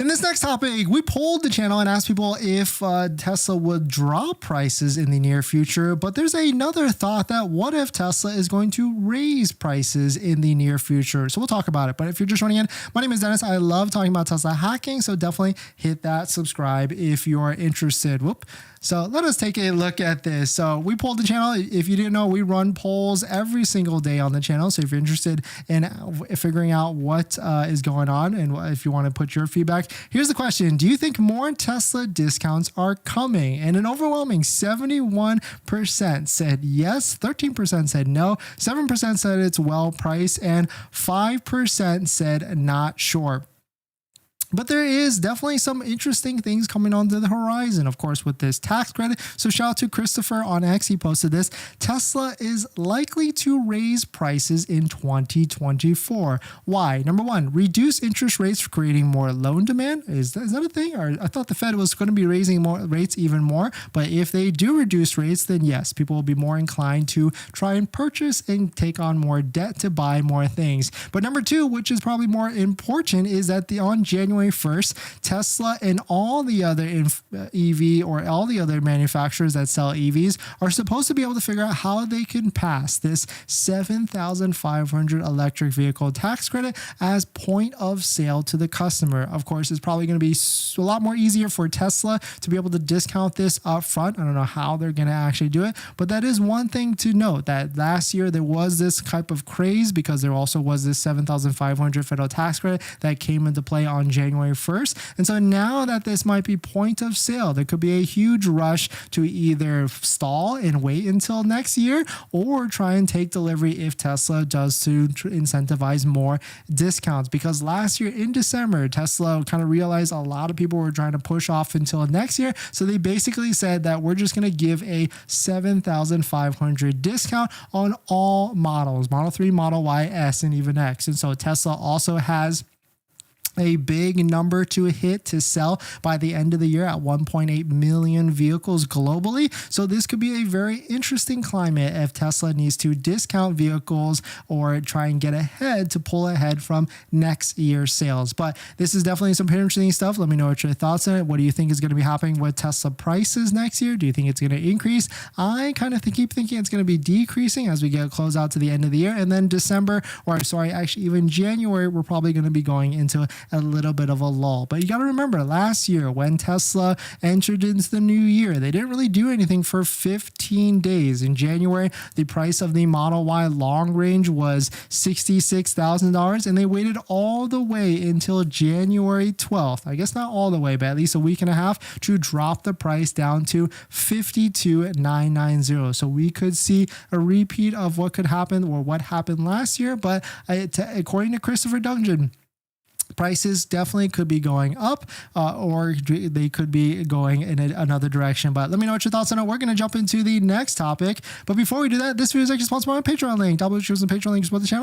In this next topic, we polled the channel and asked people if Tesla would drop prices in the near future, but there's another thought that what if Tesla is going to raise prices in the near future? So we'll talk about it. But if you're just joining in, my name is Dennis. I love talking about Tesla hacking, so definitely hit that subscribe if you're interested. Whoop. So let us take a look at this. So we polled the channel. If you didn't know, we run polls every single day on the channel. So if you're interested in figuring out what is going on and if you want to put your feedback, here's the question. Do you think more Tesla discounts are coming? And an overwhelming 71% said yes, 13% said no, 7% said it's well priced, and 5% said not sure. But there is definitely some interesting things coming onto the horizon, of course, with this tax credit. So shout out to Christopher on X. He posted this. Tesla is likely to raise prices in 2024. Why? Number one, reduce interest rates for creating more loan demand. Is that a thing? Or I thought the Fed was going to be raising more rates even more. But if they do reduce rates, then yes, people will be more inclined to try and purchase and take on more debt to buy more things. But number two, which is probably more important, is that on January 1st, Tesla and all the other EV or all the other manufacturers that sell EVs are supposed to be able to figure out how they can pass this $7,500 electric vehicle tax credit as point of sale to the customer. Of course, it's probably going to be a lot more easier for Tesla to be able to discount this up front. I don't know how they're going to actually do it, but that is one thing to note, that last year there was this type of craze because there also was this $7,500 federal tax credit that came into play on January 1st. And so now that this might be point of sale, there could be a huge rush to either stall and wait until next year or try and take delivery if Tesla does to incentivize more discounts. Because last year in December, Tesla kind of realized a lot of people were trying to push off until next year. So they basically said that we're just going to give a $7,500 discount on all models, Model 3, Model Y, S, and even X. And so Tesla also has a big number to hit to sell by the end of the year at 1.8 million vehicles globally. So this could be a very interesting climate if Tesla needs to discount vehicles or try and get ahead to pull ahead from next year's sales. But this is definitely some interesting stuff. Let me know what your thoughts on it. What do you think is going to be happening with Tesla prices next year? Do you think it's going to increase? I kind of keep thinking it's going to be decreasing as we get close out to the end of the year. And then actually even January, we're probably going to be going into a little bit of a lull. But you got to remember, last year when Tesla entered into the new year, they didn't really do anything for 15 days. In January, the price of the Model Y long range was $66,000, and they waited all the way until January 12th. I guess not all the way, but at least a week and a half to drop the price down to $52,990. So we could see a repeat of what could happen or what happened last year. But according to Christopher Dungeon, prices definitely could be going up or they could be going in another direction. But let me know what your thoughts on it. We're going to jump into the next topic. But before we do that, this video is actually sponsored by my Patreon link. Double choose the Patreon link to support the channel.